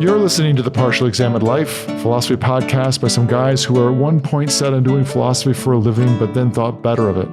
You're listening to The Partially Examined Life, a philosophy podcast by some guys who were at one point set on doing philosophy for a living, but then thought better of it.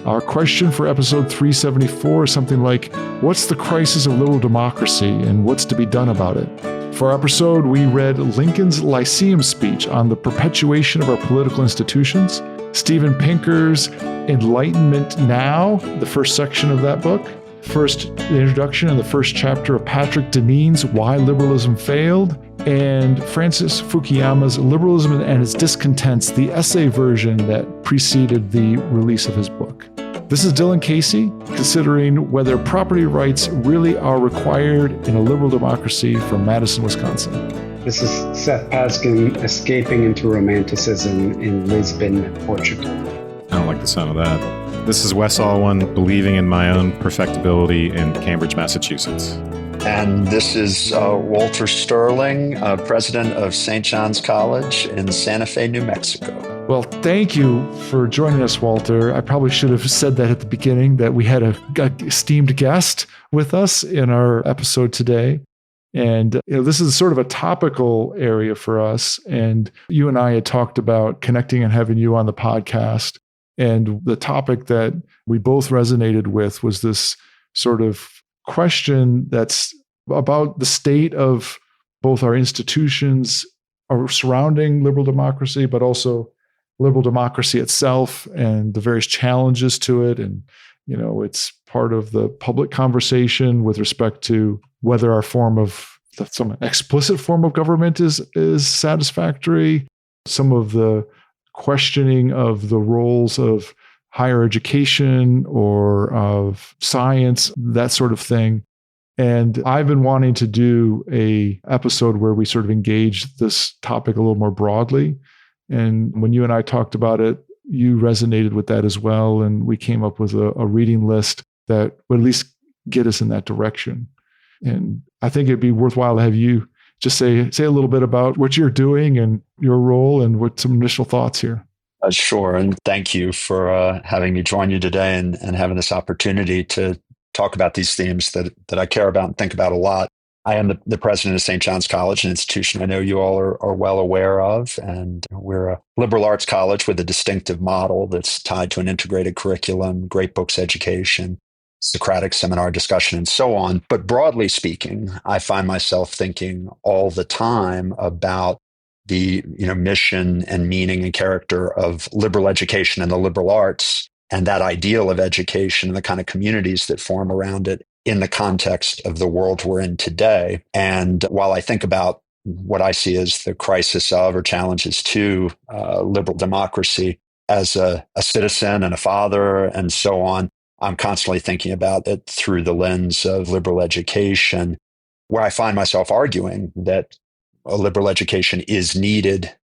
Our question for episode 374 is something like, what's the crisis of liberal democracy and what's to be done about it? For our episode, we read Lincoln's Lyceum speech on the perpetuation of our political institutions, Steven Pinker's Enlightenment Now, the first section of that book, first the introduction and the first chapter of Patrick Deneen's Why Liberalism Failed, and Francis Fukuyama's Liberalism and Its Discontents, the essay version that preceded the release of his book. This is Dylan Casey, considering whether property rights really are required in a liberal democracy from Madison, Wisconsin. This is Seth Paskin, escaping into romanticism in Lisbon, Portugal. I don't like the sound of that. This is Wes Alwan, believing in my own perfectibility in Cambridge, Massachusetts. And this is Walter Sterling, president of St. John's College in Santa Fe, New Mexico. Well, thank you for joining us, Walter. I probably should have said that at the beginning, that we had a esteemed guest with us in our episode today. And this is sort of a topical area for us. And you and I had talked about connecting and having you on the podcast. And the topic that we both resonated with was this sort of question that's about the state of both our institutions surrounding liberal democracy, but also liberal democracy itself and the various challenges to it. And, it's part of the public conversation with respect to whether our some explicit form of government is satisfactory, some of the questioning of the roles of higher education or of science, that sort of thing. And I've been wanting to do a episode where we sort of engage this topic a little more broadly. And when you and I talked about it, you resonated with that as well. And we came up with a reading list that would at least get us in that direction. And I think it'd be worthwhile to have you just say a little bit about what you're doing and your role and what some initial thoughts here. Sure. And thank you for having me join you today and having this opportunity to talk about these themes that I care about and think about a lot. I am the president of St. John's College, an institution I know you all are well aware of. And we're a liberal arts college with a distinctive model that's tied to an integrated curriculum, great books education, Socratic seminar discussion, and so on. But broadly speaking, I find myself thinking all the time about the mission and meaning and character of liberal education and the liberal arts, and that ideal of education and the kind of communities that form around it in the context of the world we're in today. And while I think about what I see as the crisis of or challenges to liberal democracy as a citizen and a father and so on, I'm constantly thinking about it through the lens of liberal education, where I find myself arguing that a liberal education is needed,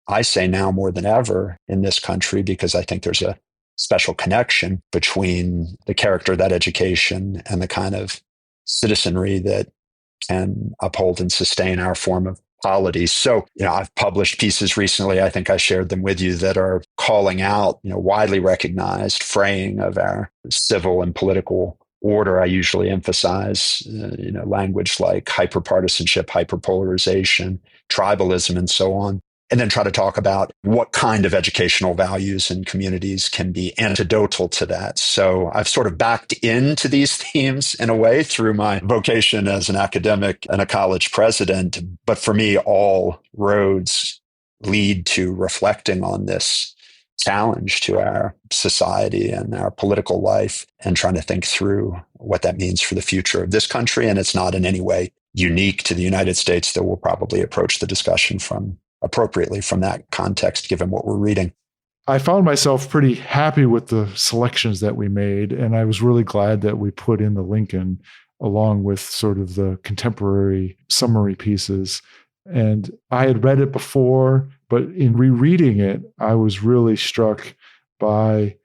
I say now more than ever in this country, because I think there's a special connection between the character of that education and the kind of citizenry that can uphold and sustain our form of polity. So, I've published pieces recently, I think I shared them with you, that are calling out, widely recognized fraying of our civil and political order. I usually emphasize, language like hyperpartisanship, hyperpolarization, tribalism, and so on. And then try to talk about what kind of educational values and communities can be antidotal to that. So I've sort of backed into these themes in a way through my vocation as an academic and a college president. But for me, all roads lead to reflecting on this challenge to our society and our political life and trying to think through what that means for the future of this country. And it's not in any way unique to the United States, though we'll probably approach the discussion appropriately from that context, given what we're reading. I found myself pretty happy with the selections that we made, and I was really glad that we put in the Lincoln along with sort of the contemporary summary pieces. And I had read it before, but in rereading it, I was really struck by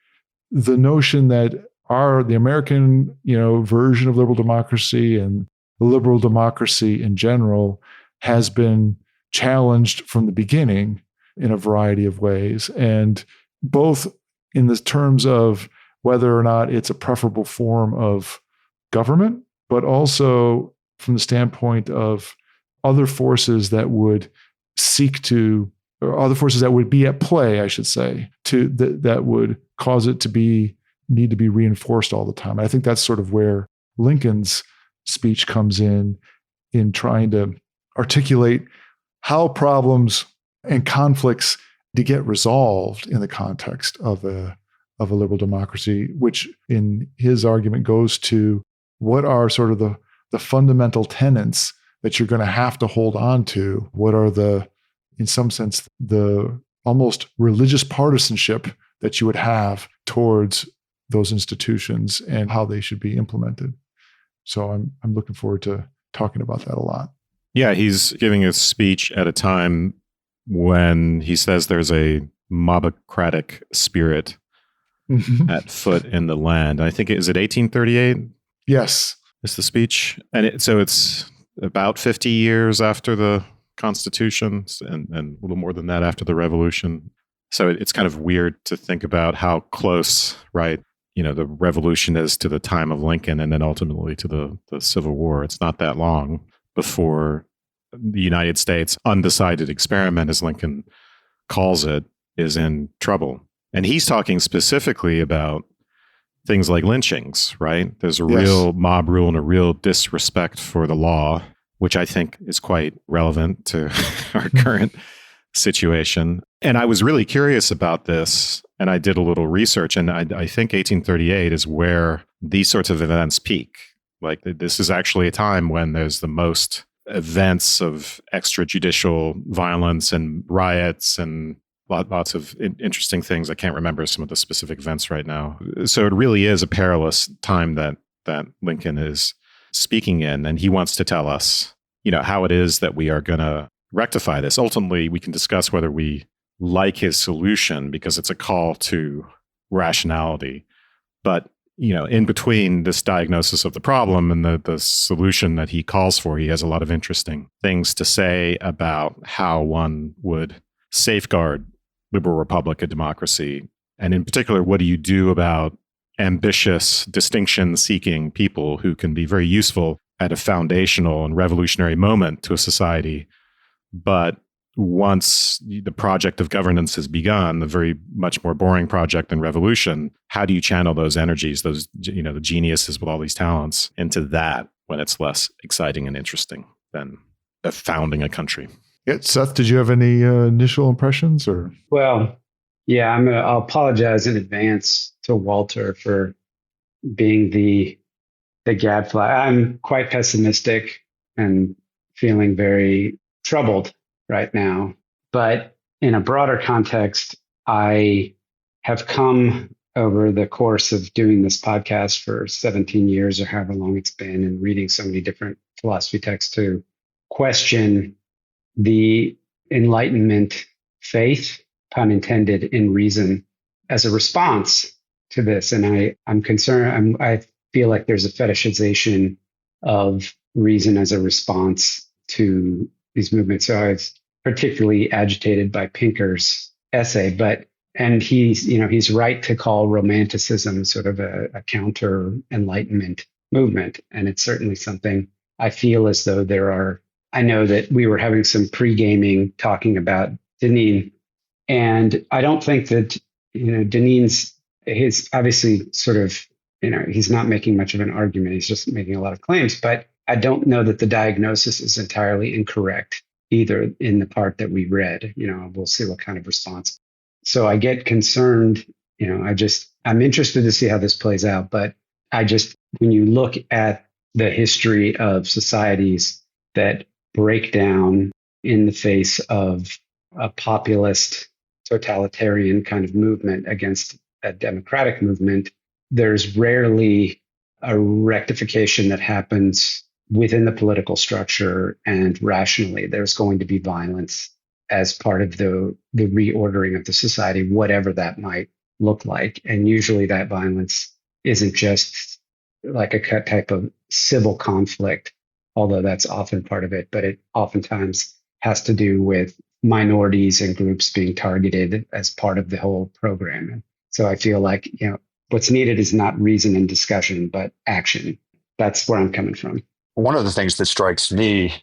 the notion that the American, version of liberal democracy and liberal democracy in general has been challenged from the beginning in a variety of ways, and both in the terms of whether or not it's a preferable form of government, but also from the standpoint of other forces that would seek to, or other forces that would be at play, I should say, that would cause it to need to be reinforced all the time. I think that's sort of where Lincoln's speech comes in trying to articulate how problems and conflicts to get resolved in the context of a liberal democracy, which in his argument goes to what are sort of the fundamental tenets that you're going to have to hold on to. What are in some sense, the almost religious partisanship that you would have towards those institutions and how they should be implemented. So I'm looking forward to talking about that a lot. Yeah, he's giving a speech at a time when he says there's a mobocratic spirit at foot in the land. I think, is it 1838? Yes. Is the speech. And so it's about 50 years after the Constitution and a little more than that after the Revolution. So it's kind of weird to think about how close, right, the Revolution is to the time of Lincoln and then ultimately to the Civil War. It's not that long before the United States undecided experiment, as Lincoln calls it, is in trouble. And he's talking specifically about things like lynchings, right? There's a real mob rule and a real disrespect for the law, which I think is quite relevant to our current situation. And I was really curious about this, and I did a little research, and I think 1838 is where these sorts of events peak. Like, this is actually a time when there's the most events of extrajudicial violence and riots and lots of interesting things. I can't remember some of the specific events right now. So it really is a perilous time that Lincoln is speaking in, and he wants to tell us, how it is that we are going to rectify this. Ultimately, we can discuss whether we like his solution because it's a call to rationality. But, in between this diagnosis of the problem and the solution that he calls for, he has a lot of interesting things to say about how one would safeguard liberal republic and democracy. And in particular, what do you do about ambitious, distinction-seeking people who can be very useful at a foundational and revolutionary moment to a society, but once the project of governance has begun, the very much more boring project than revolution, how do you channel those energies, those, the geniuses with all these talents into that when it's less exciting and interesting than founding a country? Yeah, Seth, did you have any initial impressions or? Well, yeah, I'll apologize in advance to Walter for being the gadfly. I'm quite pessimistic and feeling very troubled right now. But in a broader context, I have come over the course of doing this podcast for 17 years or however long it's been and reading so many different philosophy texts to question the Enlightenment faith, pun intended, in reason as a response to this. And I'm concerned, I feel like there's a fetishization of reason as a response to these movements. So I was particularly agitated by Pinker's essay, and he's right to call Romanticism sort of a counter Enlightenment movement. And it's certainly something I feel as though I know that we were having some pre-gaming talking about Deneen, and I don't think that, Deneen's, his obviously sort of, he's not making much of an argument. He's just making a lot of claims, but I don't know that the diagnosis is entirely incorrect either in the part that we read. We'll see what kind of response. So I get concerned, I'm interested to see how this plays out, but when you look at the history of societies that break down in the face of a populist totalitarian kind of movement against a democratic movement, there's rarely a rectification that happens within the political structure and rationally. There's going to be violence as part of the reordering of the society, whatever that might look like. And usually that violence isn't just like a type of civil conflict, although that's often part of it, but it oftentimes has to do with minorities and groups being targeted as part of the whole program. And so I feel like, what's needed is not reason and discussion, but action. That's where I'm coming from. One of the things that strikes me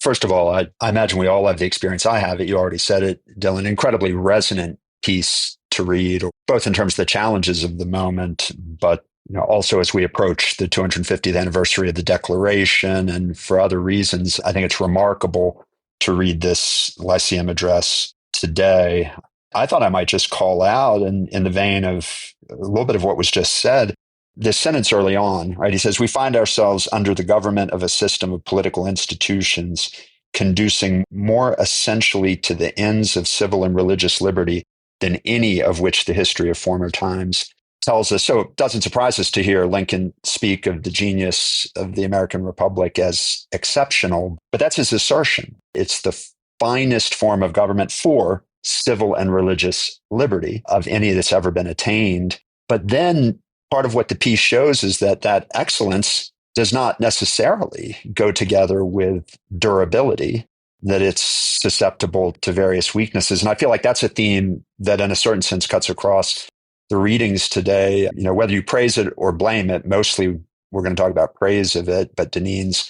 First of all, I imagine we all have the experience I have it. You already said it, Dylan. Incredibly resonant piece to read, both in terms of the challenges of the moment, but also as we approach the 250th anniversary of the Declaration, and for other reasons, I think it's remarkable to read this Lyceum address today. I thought I might just call out in the vein of a little bit of what was just said, this sentence early on, right? He says, we find ourselves under the government of a system of political institutions conducing more essentially to the ends of civil and religious liberty than any of which the history of former times tells us. So it doesn't surprise us to hear Lincoln speak of the genius of the American Republic as exceptional, but that's his assertion. It's the finest form of government for civil and religious liberty of any that's ever been attained. But then part of what the piece shows is that excellence does not necessarily go together with durability, that it's susceptible to various weaknesses. And I feel like that's a theme that in a certain sense cuts across the readings today. Whether you praise it or blame it, mostly we're going to talk about praise of it, but Deneen's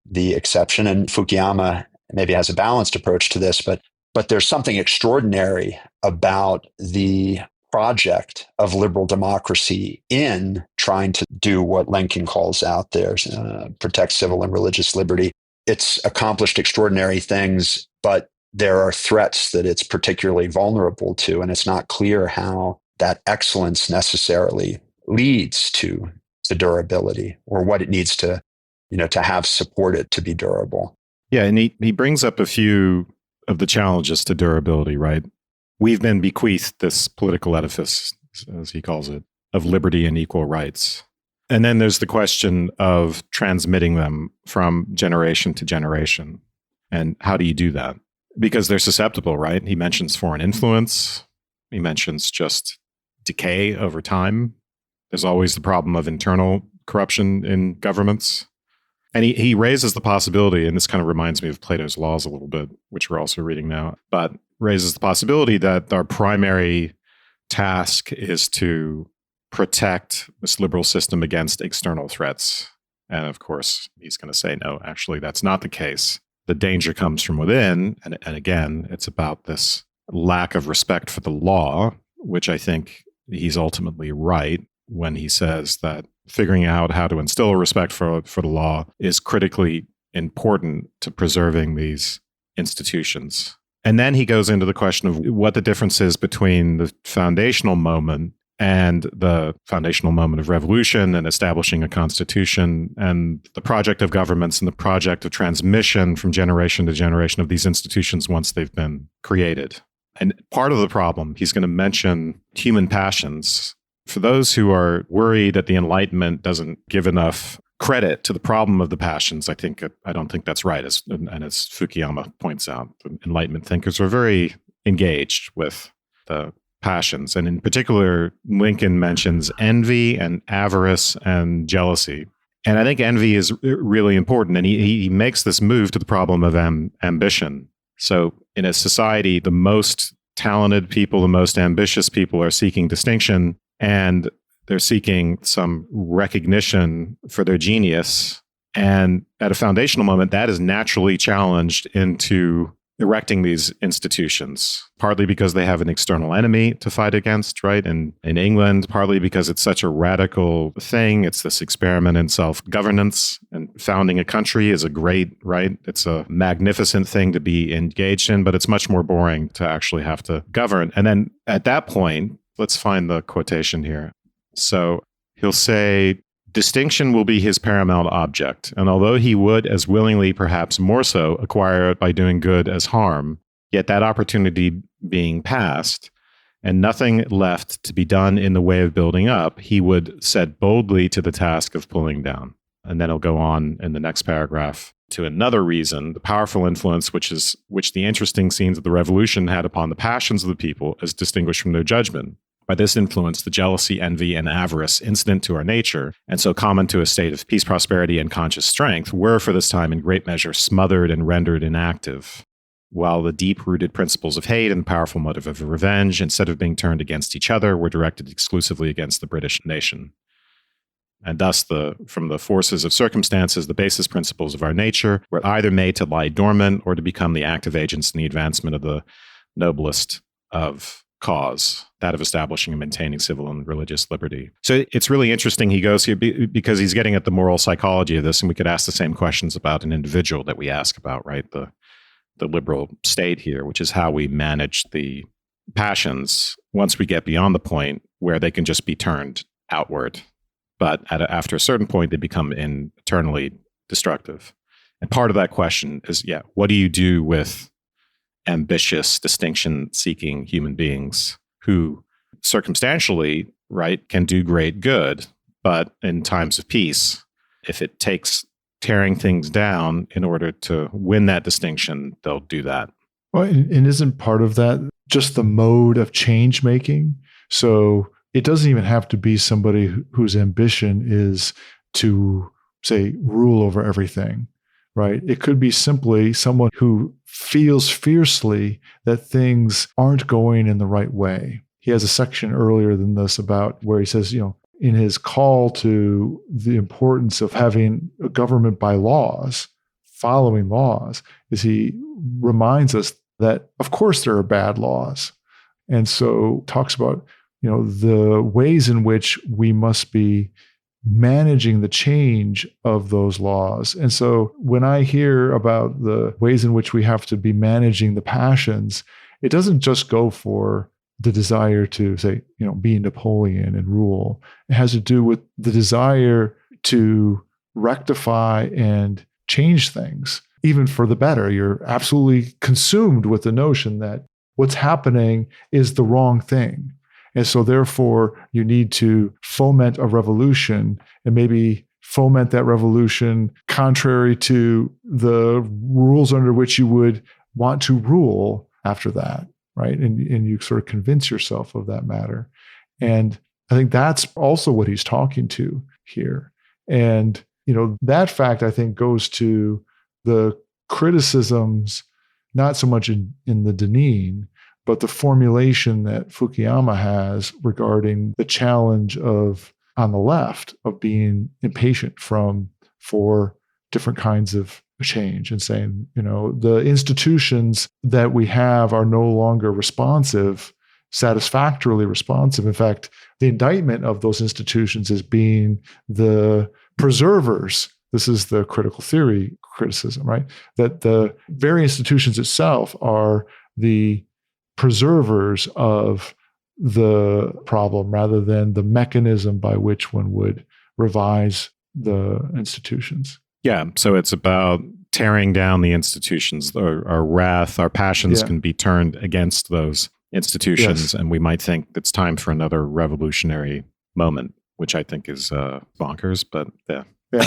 the exception. And Fukuyama maybe has a balanced approach to this, but there's something extraordinary about the project of liberal democracy in trying to do what Lincoln calls out there, protect civil and religious liberty. It's accomplished extraordinary things, but there are threats that it's particularly vulnerable to, and it's not clear how that excellence necessarily leads to durability, or what it needs to have support it to be durable. Yeah, and he brings up a few of the challenges to durability, right? We've been bequeathed this political edifice, as he calls it, of liberty and equal rights. And then there's the question of transmitting them from generation to generation. And how do you do that? Because they're susceptible, right? He mentions foreign influence. He mentions just decay over time. There's always the problem of internal corruption in governments. And he raises the possibility, and this kind of reminds me of Plato's Laws a little bit, which we're also reading now, but raises the possibility that our primary task is to protect this liberal system against external threats. And of course, he's going to say, no, actually, that's not the case. The danger comes from within. And again, it's about this lack of respect for the law, which I think he's ultimately right when he says that figuring out how to instill a respect for the law is critically important to preserving these institutions. And then he goes into the question of what the difference is between the foundational moment and the foundational moment of revolution and establishing a constitution, and the project of governments and the project of transmission from generation to generation of these institutions once they've been created. And part of the problem, he's going to mention human passions. For those who are worried that the Enlightenment doesn't give enough credit to the problem of the passions, I don't think that's right. As Fukuyama points out, the Enlightenment thinkers are very engaged with the passions. And in particular, Lincoln mentions envy and avarice and jealousy. And I think envy is really important. And he makes this move to the problem of ambition. So in a society, the most talented people, the most ambitious people are seeking distinction, and they're seeking some recognition for their genius. And at a foundational moment, that is naturally challenged into erecting these institutions, partly because they have an external enemy to fight against, right? And in England, partly because it's such a radical thing. It's this experiment in self-governance, and founding a country is a great, right? It's a magnificent thing to be engaged in, but it's much more boring to actually have to govern. And then at that point, let's find the quotation here. So he'll say, distinction will be his paramount object, and although he would as willingly, perhaps more so, acquire it by doing good as harm, yet that opportunity being past, and nothing left to be done in the way of building up, he would set boldly to the task of pulling down. And then he'll go on in the next paragraph to another reason, the powerful influence which the interesting scenes of the revolution had upon the passions of the people as distinguished from their judgment. By this influence, the jealousy, envy, and avarice incident to our nature, and so common to a state of peace, prosperity, and conscious strength, were for this time in great measure smothered and rendered inactive, while the deep-rooted principles of hate and the powerful motive of revenge, instead of being turned against each other, were directed exclusively against the British nation. And thus, from the forces of circumstances, the basis principles of our nature were either made to lie dormant or to become the active agents in the advancement of the noblest of cause, that of establishing and maintaining civil and religious liberty. So it's really interesting he goes here because he's getting at the moral psychology of this, and we could ask the same questions about an individual that we ask about, right? The liberal state here, which is how we manage the passions once we get beyond the point where they can just be turned outward. But after a certain point, they become eternally destructive. And part of that question is, what do you do with ambitious, distinction-seeking human beings who circumstantially, right, can do great good, but in times of peace, if it takes tearing things down in order to win that distinction, they'll do that. Well, and isn't part of that just the mode of change making? So it doesn't even have to be somebody whose ambition is to, say, rule over everything, right? It could be simply someone who feels fiercely that things aren't going in the right way. He has a section earlier than this about where he says, in his call to the importance of having a government by laws, following laws, is he reminds us that, of course, there are bad laws. And so talks about, the ways in which we must be managing the change of those laws. And so when I hear about the ways in which we have to be managing the passions, it doesn't just go for the desire to, say, be Napoleon and rule. It has to do with the desire to rectify and change things, even for the better. You're absolutely consumed with the notion that what's happening is the wrong thing. And so therefore, you need to foment a revolution, and maybe foment that revolution contrary to the rules under which you would want to rule after that, right? And you sort of convince yourself of that matter. And I think that's also what he's talking to here. And, that fact, I think, goes to the criticisms, not so much in the Deneen, but the formulation that Fukuyama has regarding the challenge of, on the left, of being impatient for different kinds of change, and saying, the institutions that we have are no longer satisfactorily responsive. In fact, the indictment of those institutions as being the preservers. This is the critical theory criticism, right? That the very institutions itself are the preservers of the problem rather than the mechanism by which one would revise the institutions. Yeah, so it's about tearing down the institutions. Our wrath, our passions can be turned against those institutions, yes. And we might think it's time for another revolutionary moment, which I think is bonkers, but yeah. Yeah.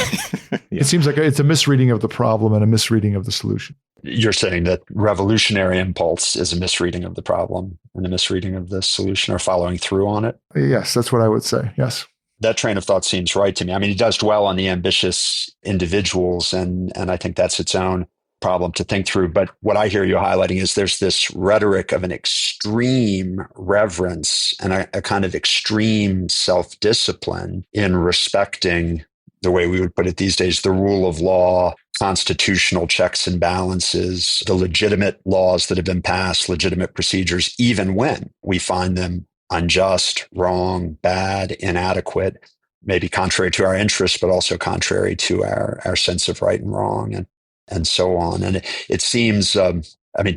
It seems like it's a misreading of the problem and a misreading of the solution. You're saying that revolutionary impulse is a misreading of the problem and a misreading of the solution, or following through on it? Yes, that's what I would say. Yes. That train of thought seems right to me. I mean, he does dwell on the ambitious individuals, and I think that's its own problem to think through. But what I hear you highlighting is there's this rhetoric of an extreme reverence and a kind of extreme self-discipline in respecting, the way we would put it these days, the rule of law, constitutional checks and balances, the legitimate laws that have been passed, legitimate procedures, even when we find them unjust, wrong, bad, inadequate, maybe contrary to our interests, but also contrary to our sense of right and wrong, and so on. And it seems, to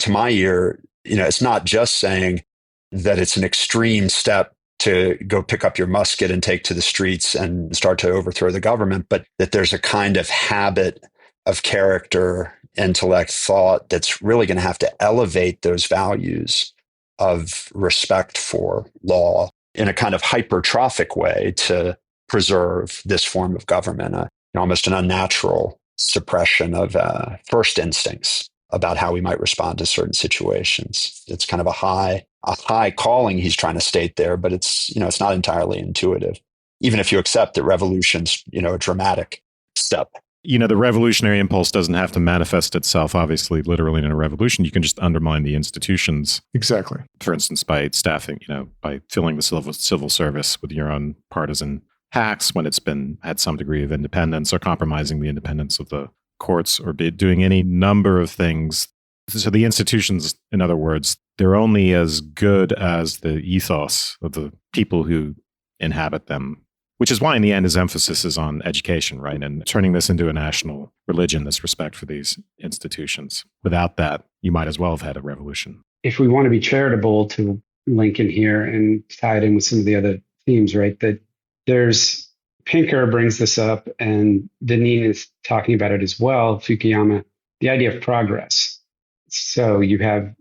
my ear, it's not just saying that it's an extreme step to go pick up your musket and take to the streets and start to overthrow the government, but that there's a kind of habit of character, intellect, thought that's really going to have to elevate those values of respect for law in a kind of hypertrophic way to preserve this form of government, almost an unnatural suppression of first instincts about how we might respond to certain situations. It's kind of a high calling he's trying to state there, but it's not entirely intuitive. Even if you accept that revolution's, a dramatic step. The revolutionary impulse doesn't have to manifest itself, obviously, literally in a revolution. You can just undermine the institutions. Exactly. For instance, by staffing, by filling the civil service with your own partisan hacks, when it's been had some degree of independence or compromising the independence of the courts or doing any number of things. So the institutions, in other words, they're only as good as the ethos of the people who inhabit them, which is why in the end his emphasis is on education, right? And turning this into a national religion, this respect for these institutions. Without that, you might as well have had a revolution. If we want to be charitable to Lincoln here and tie it in with some of the other themes, right? That there's Pinker brings this up, and Deneen is talking about it as well, Fukuyama, the idea of progress. So you have,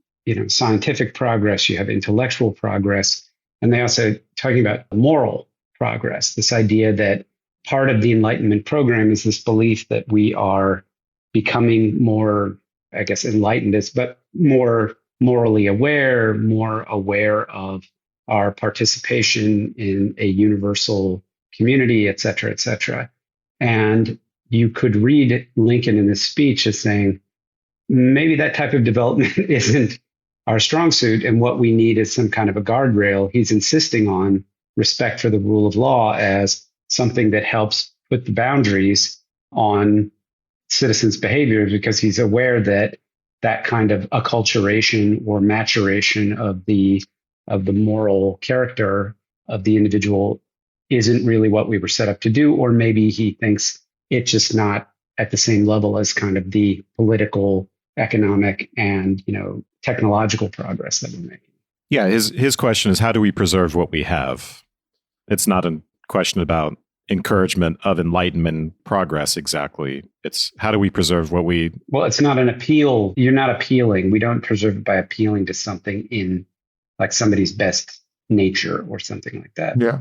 scientific progress, you have intellectual progress, and they also talking about moral progress, this idea that part of the Enlightenment program is this belief that we are becoming more, I guess, enlightened, but more morally aware, more aware of our participation in a universal community, et cetera, et cetera. And you could read Lincoln in this speech as saying, maybe that type of development isn't our strong suit, and what we need is some kind of a guardrail. He's insisting on respect for the rule of law as something that helps put the boundaries on citizens' behavior, because he's aware that that kind of acculturation or maturation of the moral character of the individual isn't really what we were set up to do, or maybe he thinks it's just not at the same level as kind of the political, economic, and technological progress that we're making. Yeah, his question is, how do we preserve what we have? It's not a question about encouragement of enlightenment progress exactly. It's how do we preserve what we... Well, it's not an appeal. You're not appealing. We don't preserve it by appealing to something in like somebody's best nature or something like that. Yeah.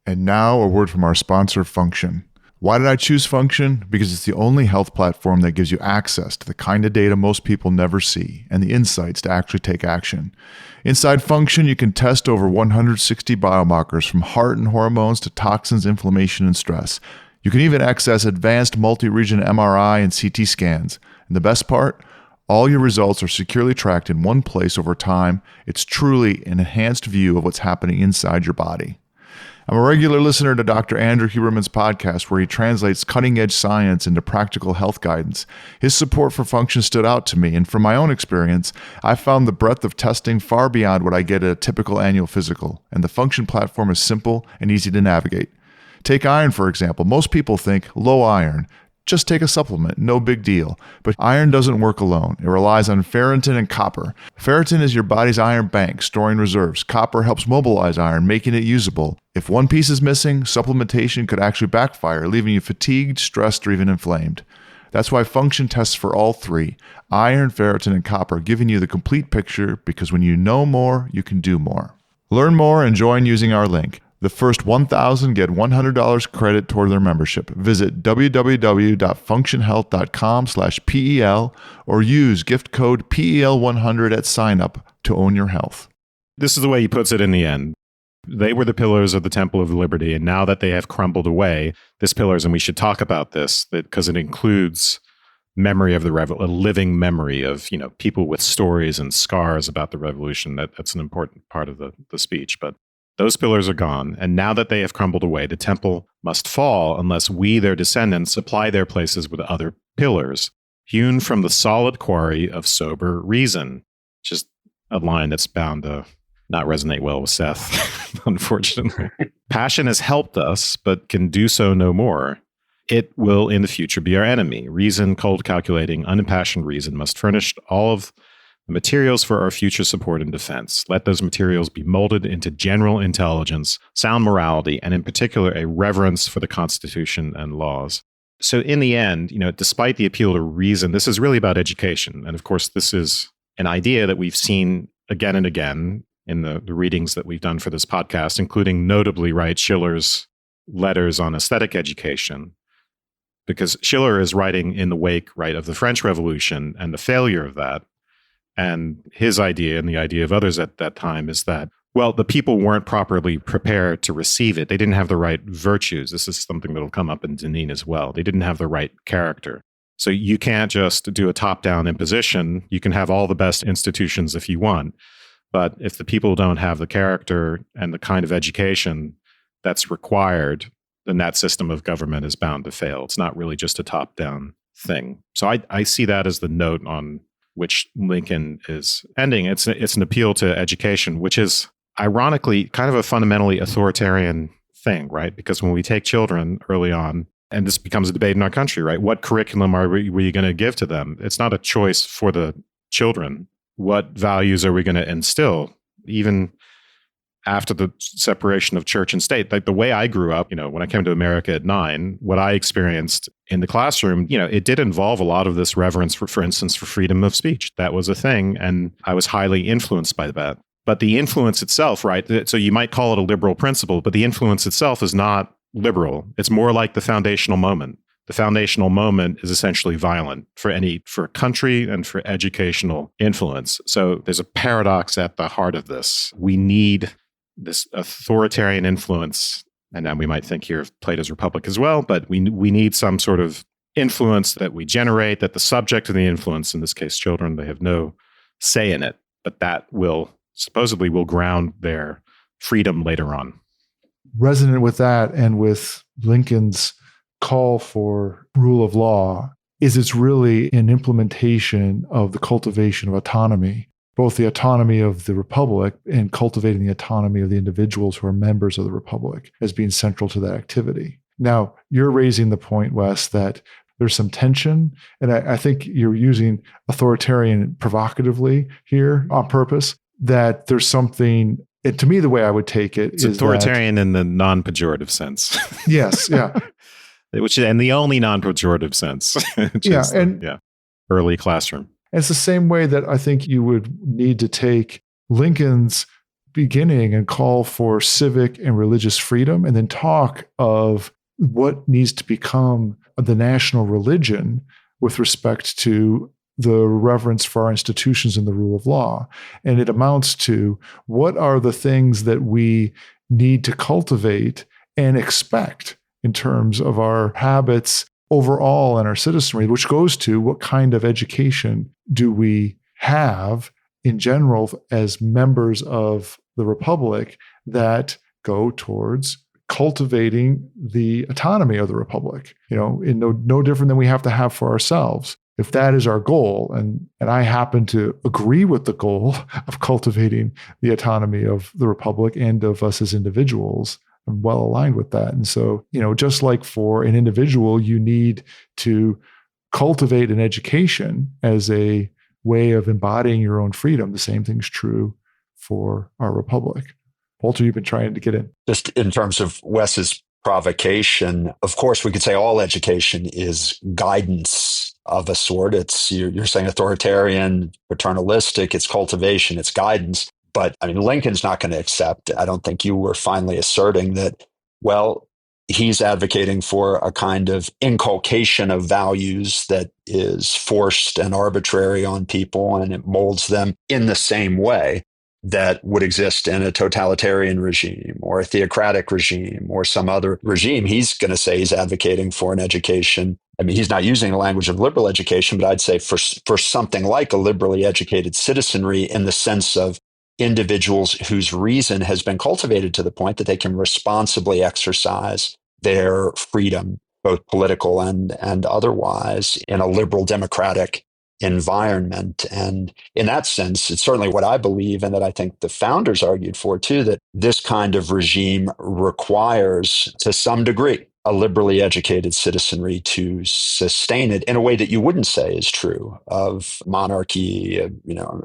And now a word from our sponsor, Function. Why did I choose Function? Because it's the only health platform that gives you access to the kind of data most people never see and the insights to actually take action. Inside Function, you can test over 160 biomarkers from heart and hormones to toxins, inflammation, and stress. You can even access advanced multi-region MRI and CT scans. And the best part? All your results are securely tracked in one place over time. It's truly an enhanced view of what's happening inside your body. I'm a regular listener to Dr. Andrew Huberman's podcast, where he translates cutting-edge science into practical health guidance. His support for Function stood out to me, and from my own experience, I found the breadth of testing far beyond what I get at a typical annual physical, and the Function platform is simple and easy to navigate. Take iron, for example. Most people think low iron. Just take a supplement, no big deal. But iron doesn't work alone. It relies on ferritin and copper. Ferritin is your body's iron bank, storing reserves. Copper helps mobilize iron, making it usable. If one piece is missing, supplementation could actually backfire, leaving you fatigued, stressed, or even inflamed. That's why Function tests for all three: iron, ferritin, and copper, giving you the complete picture, because when you know more, you can do more. Learn more and join using our link. The first 1,000 get $100 credit toward their membership. Visit www.functionhealth.com/PEL or use gift code PEL100 at sign up to own your health. This is the way he puts it in the end. They were the pillars of the Temple of Liberty, and now that they have crumbled away, this pillars, and we should talk about this because it includes memory of the a living memory of people with stories and scars about the revolution. That's an important part of the speech, but those pillars are gone, and now that they have crumbled away, the temple must fall unless we, their descendants, supply their places with other pillars, hewn from the solid quarry of sober reason. Just a line that's bound to not resonate well with Seth, unfortunately. Passion has helped us, but can do so no more. It will in the future be our enemy. Reason, cold calculating, unimpassioned reason must furnish all of the materials for our future support and defense. Let those materials be molded into general intelligence, sound morality, and in particular, a reverence for the Constitution and laws. So in the end, despite the appeal to reason, this is really about education. And of course, this is an idea that we've seen again and again in the readings that we've done for this podcast, including notably, Schiller's letters on aesthetic education. Because Schiller is writing in the wake, of the French Revolution and the failure of that. And his idea, and the idea of others at that time, is that, the people weren't properly prepared to receive it. They didn't have the right virtues. This is something that'll come up in Deneen as well. They didn't have the right character. So you can't just do a top-down imposition. You can have all the best institutions if you want. But if the people don't have the character and the kind of education that's required, then that system of government is bound to fail. It's not really just a top-down thing. So I see that as the note on which Lincoln is ending. It's an appeal to education, which is ironically kind of a fundamentally authoritarian thing, right? Because when we take children early on, and this becomes a debate in our country, right? What curriculum were you going to give to them? It's not a choice for the children. What values are we going to instill? Even after the separation of church and state, like the way I grew up, when I came to America at 9, what I experienced in the classroom, it did involve a lot of this reverence for instance, for freedom of speech. That was a thing. And I was highly influenced by that. But the influence itself, right? So you might call it a liberal principle, but the influence itself is not liberal. It's more like the foundational moment. The foundational moment is essentially violent for a country and for educational influence. So there's a paradox at the heart of this. We need this authoritarian influence, and then we might think here of Plato's Republic as well, but we need some sort of influence that we generate, that the subject of the influence, in this case children, they have no say in it, but that supposedly will ground their freedom later on. Resonant with that and with Lincoln's call for rule of law is it's really an implementation of the cultivation of autonomy, both the autonomy of the Republic and cultivating the autonomy of the individuals who are members of the Republic as being central to that activity. Now, you're raising the point, Wes, that there's some tension, and I think you're using authoritarian provocatively here on purpose, that there's something, and to me, the way I would take it it's is authoritarian in the non-pejorative sense. Yes, yeah. And the only non-pejorative sense. Early classroom. It's the same way that I think you would need to take Lincoln's beginning and call for civic and religious freedom, and then talk of what needs to become the national religion with respect to the reverence for our institutions and the rule of law. And it amounts to, what are the things that we need to cultivate and expect in terms of our habits overall in our citizenry, which goes to what kind of education do we have in general as members of the Republic that go towards cultivating the autonomy of the Republic, in no different than we have to have for ourselves. If that is our goal, and I happen to agree with the goal of cultivating the autonomy of the Republic and of us as individuals, I'm well aligned with that. And so, just like for an individual, you need to cultivate an education as a way of embodying your own freedom. The same thing's true for our Republic. Walter, you've been trying to get in. Just in terms of Wes's provocation, of course, we could say all education is guidance of a sort. You're saying authoritarian, paternalistic, it's cultivation, it's guidance. But Lincoln's not going to accept, I don't think you were finally asserting that, he's advocating for a kind of inculcation of values that is forced and arbitrary on people, and it molds them in the same way that would exist in a totalitarian regime or a theocratic regime or some other regime. He's going to say he's advocating for an education. He's not using the language of liberal education, but I'd say for something like a liberally educated citizenry, in the sense of individuals whose reason has been cultivated to the point that they can responsibly exercise their freedom, both political and otherwise, in a liberal democratic environment. And in that sense, it's certainly what I believe, and that I think the founders argued for too, that this kind of regime requires, to some degree, a liberally educated citizenry to sustain it in a way that you wouldn't say is true of monarchy,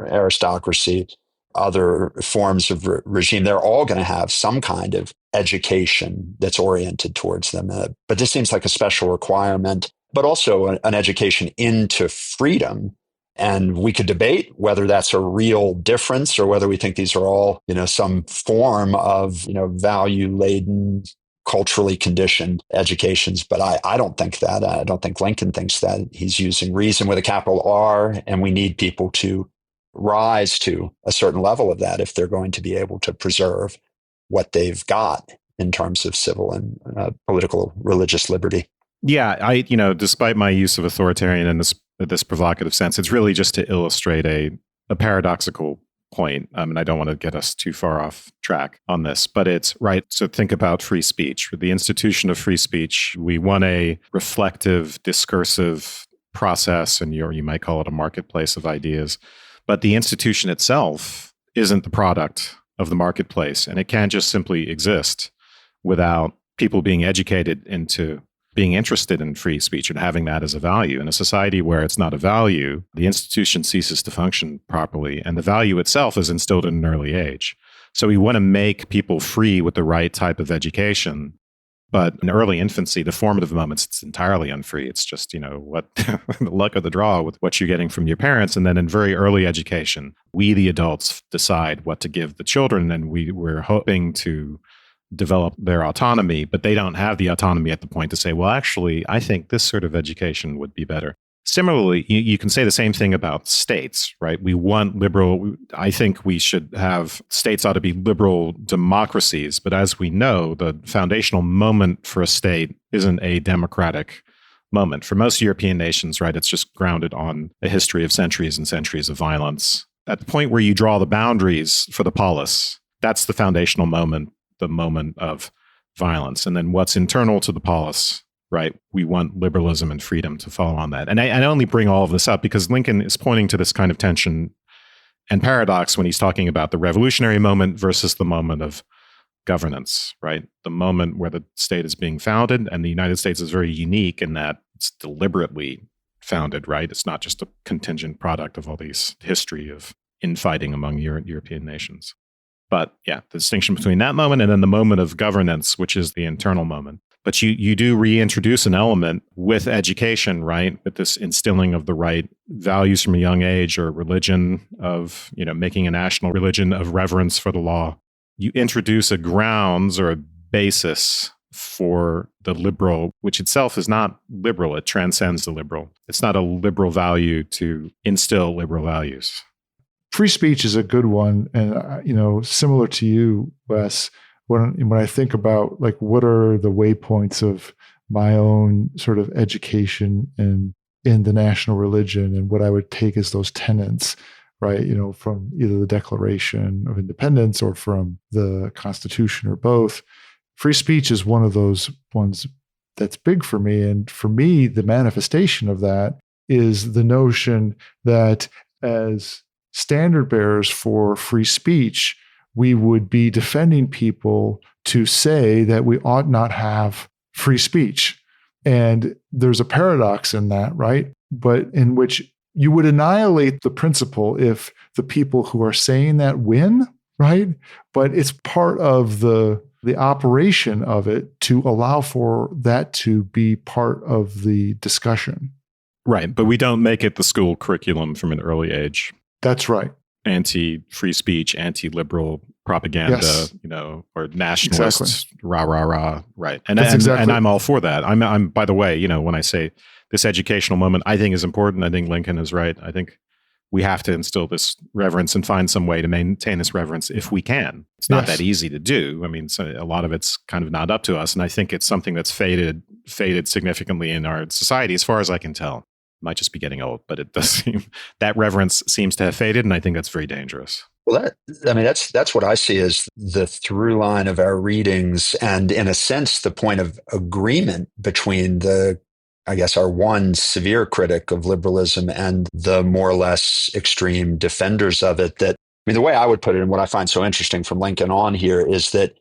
aristocracy, other forms of regime. They're all going to have some kind of education that's oriented towards them. But this seems like a special requirement, but also an education into freedom. And we could debate whether that's a real difference or whether we think these are all, some form of, value-laden, culturally conditioned educations. But I don't think that. I don't think Lincoln thinks that. He's using reason with a capital R, and we need people to rise to a certain level of that if they're going to be able to preserve what they've got in terms of civil and political religious liberty. Yeah, despite my use of authoritarian in this provocative sense, it's really just to illustrate a paradoxical point. I don't want to get us too far off track on this, but it's right. So think about free speech. The institution of free speech, we want a reflective, discursive process, and you might call it a marketplace of ideas. But the institution itself isn't the product of the marketplace, and it can't just simply exist without people being educated into being interested in free speech and having that as a value. In a society where it's not a value, the institution ceases to function properly, and the value itself is instilled at an early age. So we want to make people free with the right type of education. But in early infancy, the formative moments, it's entirely unfree. It's just, what the luck of the draw with what you're getting from your parents. And then in very early education, we, the adults, decide what to give the children. And we're hoping to develop their autonomy, but they don't have the autonomy at the point to say, well, actually, I think this sort of education would be better. Similarly, you can say the same thing about states, right? We want liberal, I think we should have, states ought to be liberal democracies. But as we know, the foundational moment for a state isn't a democratic moment. For most European nations, right, it's just grounded on a history of centuries and centuries of violence. At the point where you draw the boundaries for the polis, that's the foundational moment, the moment of violence. And then what's internal to the polis, right? We want liberalism and freedom to follow on that. And I only bring all of this up because Lincoln is pointing to this kind of tension and paradox when he's talking about the revolutionary moment versus the moment of governance, right? The moment where the state is being founded, and the United States is very unique in that it's deliberately founded, right? It's not just a contingent product of all these history of infighting among European nations. But yeah, the distinction between that moment and then the moment of governance, which is the internal moment. But you do reintroduce an element with education, right? With this instilling of the right values from a young age, or religion of, making a national religion of reverence for the law. You introduce a grounds or a basis for the liberal, which itself is not liberal. It transcends the liberal. It's not a liberal value to instill liberal values. Free speech is a good one. And, similar to you, Wes, when I think about what are the waypoints of my own sort of education and in the national religion, and what I would take as those tenets, right? From either the Declaration of Independence or from the Constitution or both. Free speech is one of those ones that's big for me. And for me, the manifestation of that is the notion that as standard bearers for free speech, we would be defending people to say that we ought not have free speech. And there's a paradox in that, right? But in which you would annihilate the principle if the people who are saying that win, right? But it's part of the operation of it to allow for that to be part of the discussion. Right. But we don't make it the school curriculum from an early age. That's right. Anti-free speech, anti-liberal propaganda, yes. Or nationalists, exactly. rah, rah, rah. Right. And exactly. I'm all for that. I'm, by the way, when I say this educational moment, I think is important. I think Lincoln is right. I think we have to instill this reverence and find some way to maintain this reverence if we can. It's not that easy to do. So a lot of it's kind of not up to us. And I think it's something that's faded significantly in our society, as far as I can tell. Might just be getting old, but it does seem that reverence seems to have faded, and I think that's very dangerous. Well, that's what I see as the through line of our readings, and in a sense, the point of agreement between our one severe critic of liberalism and the more or less extreme defenders of it. The way I would put it, and what I find so interesting from Lincoln on here, is that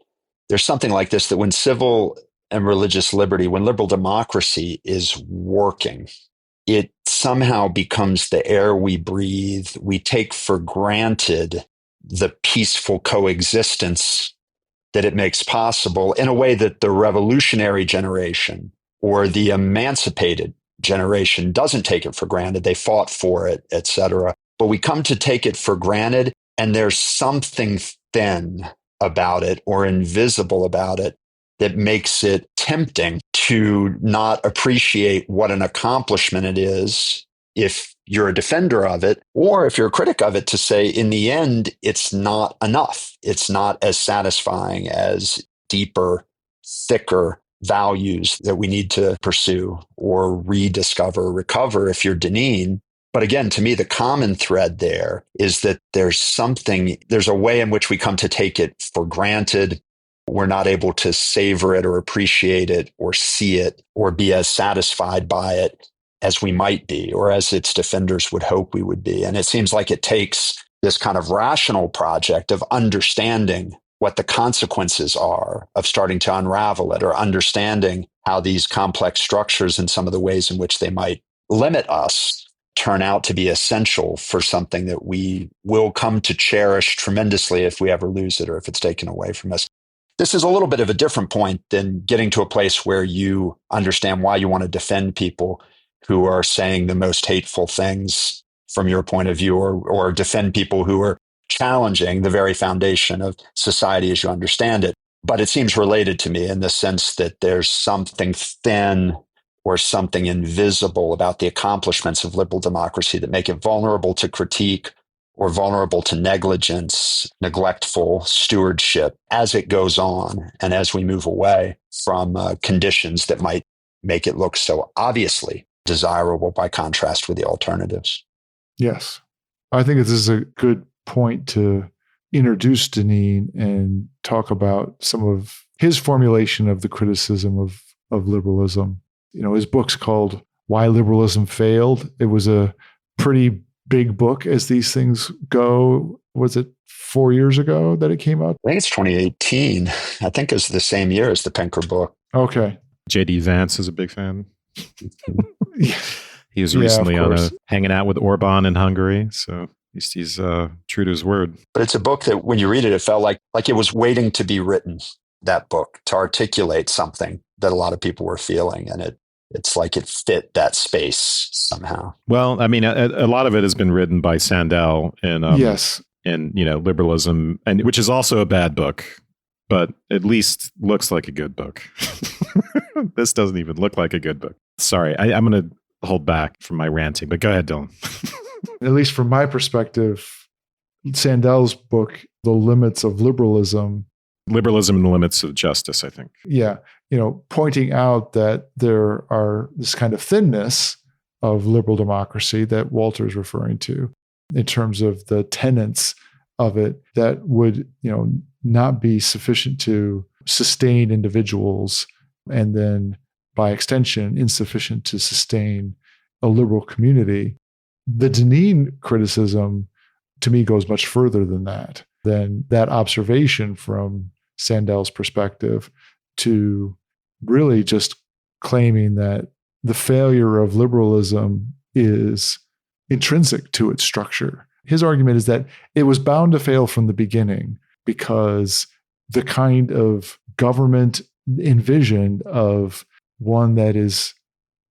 there's something like this: that when civil and religious liberty, when liberal democracy is working, it somehow becomes the air we breathe. We take for granted the peaceful coexistence that it makes possible in a way that the revolutionary generation or the emancipated generation doesn't take it for granted. They fought for it, et cetera. But we come to take it for granted, and there's something thin about it or invisible about it that makes it tempting to not appreciate what an accomplishment it is if you're a defender of it, or if you're a critic of it, to say, in the end, it's not enough. It's not as satisfying as deeper, thicker values that we need to pursue or rediscover, recover if you're Deneen. But again, to me, the common thread there is that there's a way in which we come to take it for granted. We're not able to savor it or appreciate it or see it or be as satisfied by it as we might be, or as its defenders would hope we would be. And it seems like it takes this kind of rational project of understanding what the consequences are of starting to unravel it, or understanding how these complex structures and some of the ways in which they might limit us turn out to be essential for something that we will come to cherish tremendously if we ever lose it or if it's taken away from us. This is a little bit of a different point than getting to a place where you understand why you want to defend people who are saying the most hateful things from your point of view, or defend people who are challenging the very foundation of society as you understand it. But it seems related to me in the sense that there's something thin or something invisible about the accomplishments of liberal democracy that make it vulnerable to critique or vulnerable to negligence, neglectful stewardship as it goes on and as we move away from conditions that might make it look so obviously desirable by contrast with the alternatives. Yes. I think this is a good point to introduce Deneen and talk about some of his formulation of the criticism of liberalism. His book's called Why Liberalism Failed. It was a pretty big book as these things go. Was it 4 years ago that it came out? I think it's 2018. I think it was the same year as the Pinker book. Okay. J.D. Vance is a big fan. He was recently hanging out with Orban in Hungary, so he's true to his word. But it's a book that when you read it, it felt like it was waiting to be written, that book, to articulate something that a lot of people were feeling. And it's like it fit that space somehow. Well, I mean, a lot of it has been written by Sandel in Liberalism, and which is also a bad book, but at least looks like a good book. This doesn't even look like a good book. Sorry, I'm going to hold back from my ranting, but go ahead, Dylan. At least from my perspective, Sandel's book, The Limits of Liberalism and the Limits of Justice, I think. Yeah. Pointing out that there are this kind of thinness of liberal democracy that Walter's referring to in terms of the tenets of it that would, not be sufficient to sustain individuals, and then by extension, insufficient to sustain a liberal community. The Deneen criticism, to me, goes much further than that observation from Sandel's perspective, to really just claiming that the failure of liberalism is intrinsic to its structure. His argument is that it was bound to fail from the beginning because the kind of government envisioned of one that is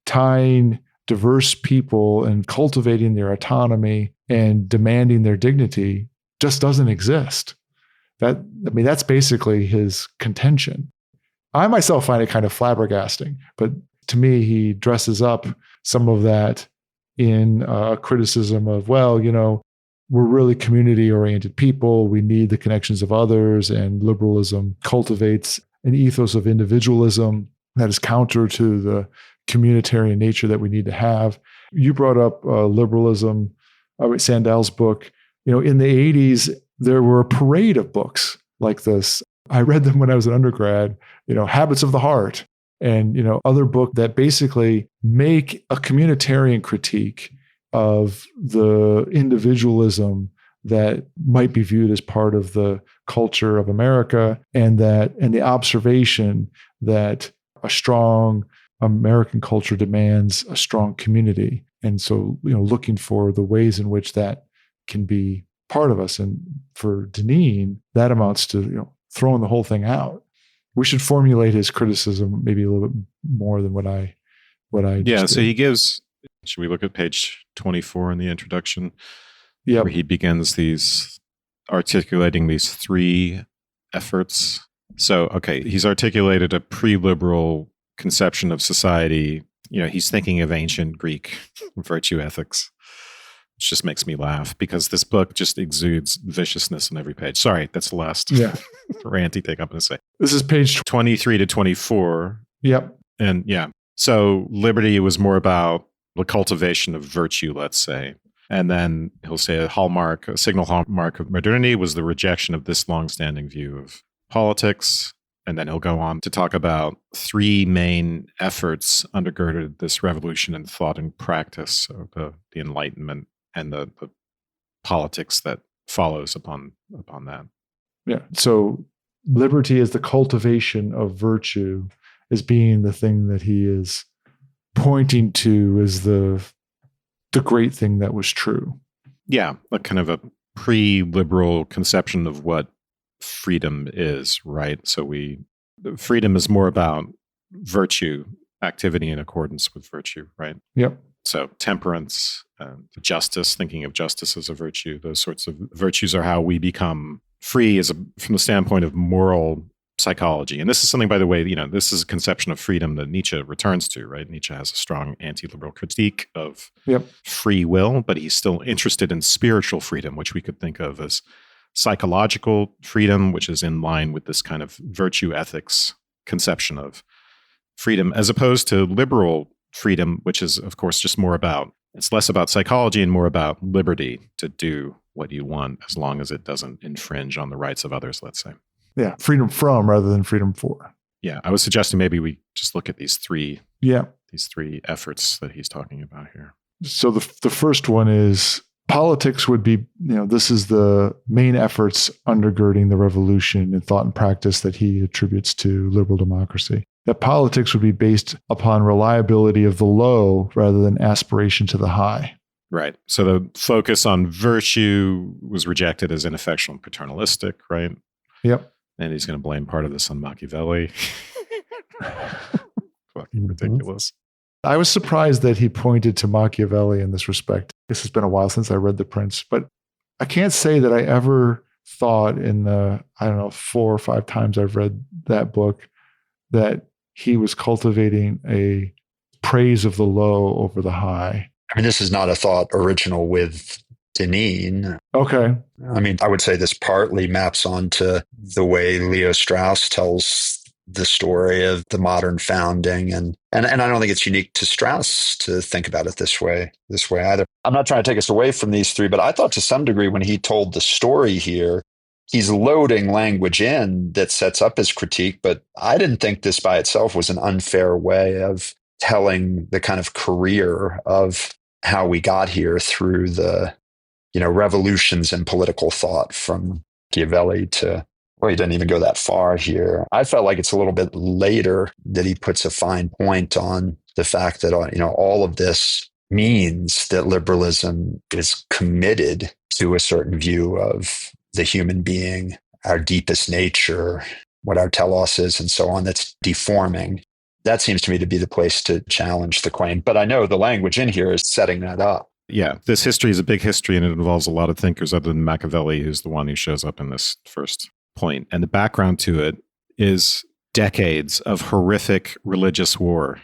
tying diverse people and cultivating their autonomy and demanding their dignity just doesn't exist. That's basically his contention. I myself find it kind of flabbergasting, but to me, he dresses up some of that in a criticism of, we're really community-oriented people. We need the connections of others, and liberalism cultivates an ethos of individualism that is counter to the communitarian nature that we need to have. You brought up liberalism, Sandel's book. In the 80s, there were a parade of books like this. I read them when I was an undergrad, Habits of the Heart, and, other book that basically make a communitarian critique of the individualism that might be viewed as part of the culture of America, and the observation that a strong American culture demands a strong community. And so, looking for the ways in which that can be part of us. And for Deneen, that amounts to, throwing the whole thing out. We should formulate his criticism maybe a little bit more than what I So he gives, should we look at page 24 in the introduction? Yeah. Where he begins articulating these three efforts. So, okay, he's articulated a pre-liberal conception of society. He's thinking of ancient Greek virtue ethics, which just makes me laugh because this book just exudes viciousness on every page. Sorry, that's the last ranty thing I'm going to say. This is page 23 to 24. Yep. And so liberty was more about the cultivation of virtue, let's say. And then he'll say a signal hallmark of modernity was the rejection of this longstanding view of politics. And then he'll go on to talk about three main efforts undergirded this revolution in thought and practice, so the Enlightenment and the politics that follows upon that. Yeah. So liberty is the cultivation of virtue as being the thing that he is pointing to as the great thing that was true. Yeah, a kind of a pre-liberal conception of what freedom is, right? So freedom is more about virtue, activity in accordance with virtue, right? Yep. So temperance, justice, thinking of justice as a virtue, those sorts of virtues are how we become free from the standpoint of moral psychology. And this is something, by the way, this is a conception of freedom that Nietzsche returns to, right? Nietzsche has a strong anti-liberal critique of free will, but he's still interested in spiritual freedom, which we could think of as psychological freedom, which is in line with this kind of virtue ethics conception of freedom, as opposed to liberal freedom, which is, of course, just it's less about psychology and more about liberty to do what you want, as long as it doesn't infringe on the rights of others, let's say. Yeah, freedom from rather than freedom for. Yeah, I was suggesting maybe we just look at these three efforts that he's talking about here. So the first one is politics would be, this is the main efforts undergirding the revolution in thought and practice that he attributes to liberal democracy. That politics would be based upon reliability of the low rather than aspiration to the high. Right. So the focus on virtue was rejected as ineffectual and paternalistic, right? Yep. And he's going to blame part of this on Machiavelli. Fucking ridiculous. I was surprised that he pointed to Machiavelli in this respect. This has been a while since I read The Prince, but I can't say that I ever thought in the, 4 or 5 times I've read that book that he was cultivating a praise of the low over the high. I mean, this is not a thought original with Deneen. Okay. I mean, I would say this partly maps onto the way Leo Strauss tells the story of the modern founding. And I don't think it's unique to Strauss to think about it this way either. I'm not trying to take us away from these three, but I thought to some degree when he told the story here, he's loading language in that sets up his critique, but I didn't think this by itself was an unfair way of telling the kind of career of how we got here through the, revolutions in political thought from Machiavelli to, well, he didn't even go that far here. I felt like it's a little bit later that he puts a fine point on the fact that, all of this means that liberalism is committed to a certain view of the human being, our deepest nature, what our telos is, and so on, that's deforming. That seems to me to be the place to challenge the claim. But I know the language in here is setting that up. Yeah, this history is a big history and it involves a lot of thinkers other than Machiavelli, who's the one who shows up in this first point. And the background to it is decades of horrific religious war.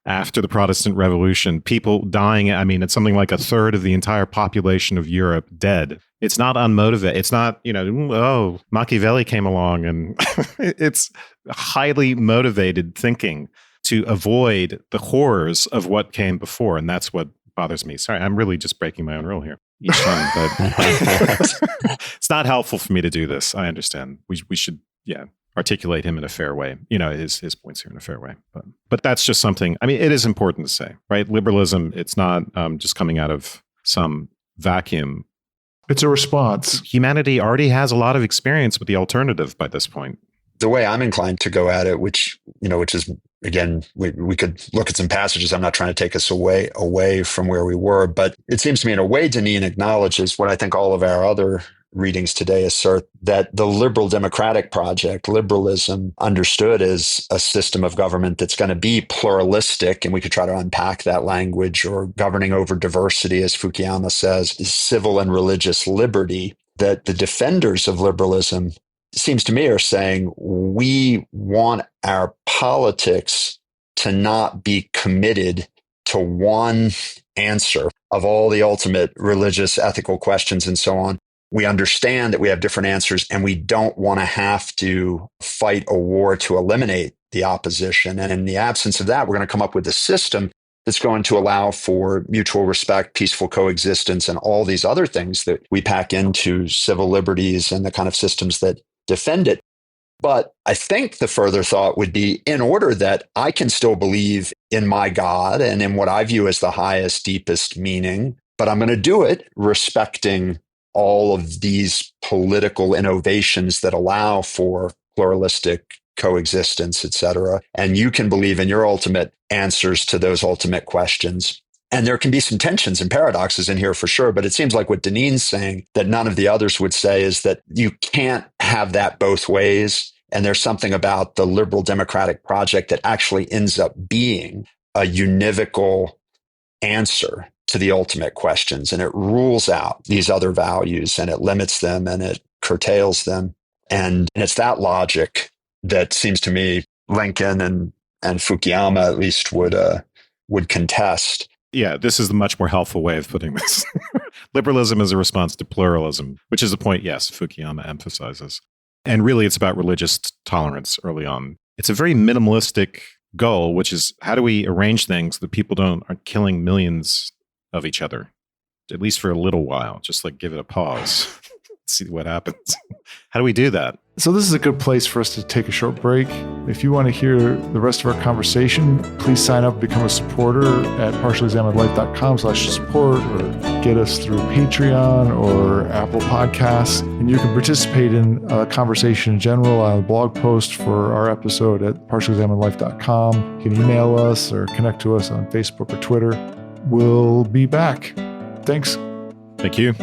After the Protestant Revolution, people dying. I mean, it's something like a third of the entire population of Europe dead. It's not unmotivated. It's not, Machiavelli came along and it's highly motivated thinking to avoid the horrors of what came before. And that's what bothers me. Sorry, I'm really just breaking my own rule here each time, but it's not helpful for me to do this. I understand. We should, articulate him in a fair way, his points here in a fair way. But that's just something, I mean, it is important to say, right? Liberalism, it's not just coming out of some vacuum. It's a response. Humanity already has a lot of experience with the alternative by this point. The way I'm inclined to go at it, which is, again, we could look at some passages. I'm not trying to take us away from where we were, but it seems to me in a way Deneen acknowledges what I think all of our other readings today assert, that the liberal democratic project, liberalism, understood as a system of government that's going to be pluralistic, and we could try to unpack that language, or governing over diversity, as Fukuyama says, is civil and religious liberty, that the defenders of liberalism, it seems to me, are saying we want our politics to not be committed to one answer of all the ultimate religious, ethical questions and so on. We understand that we have different answers, and we don't want to have to fight a war to eliminate the opposition. And in the absence of that, we're going to come up with a system that's going to allow for mutual respect, peaceful coexistence, and all these other things that we pack into civil liberties and the kind of systems that defend it. But I think the further thought would be, in order that I can still believe in my God and in what I view as the highest, deepest meaning, but I'm going to do it respecting all of these political innovations that allow for pluralistic coexistence, et cetera. And you can believe in your ultimate answers to those ultimate questions. And there can be some tensions and paradoxes in here for sure, but it seems like what Deneen's saying that none of the others would say is that you can't have that both ways. And there's something about the liberal democratic project that actually ends up being a univocal answer to the ultimate questions. And it rules out these other values and it limits them and it curtails them. And it's that logic that seems to me Lincoln and Fukuyama at least would contest. Yeah, this is the much more helpful way of putting this. Liberalism is a response to pluralism, which is a point, yes, Fukuyama emphasizes. And really, it's about religious tolerance early on. It's a very minimalistic goal, which is how do we arrange things that people aren't killing millions of each other, at least for a little while, just like give it a pause, see what happens. How do we do that? So this is a good place for us to take a short break. If you want to hear the rest of our conversation, please sign up, become a supporter at partiallyexaminedlife.com/support, or get us through Patreon or Apple Podcasts. And you can participate in a conversation in general on a blog post for our episode at partiallyexaminedlife.com. You can email us or connect to us on Facebook or Twitter. We'll be back. Thanks. Thank you.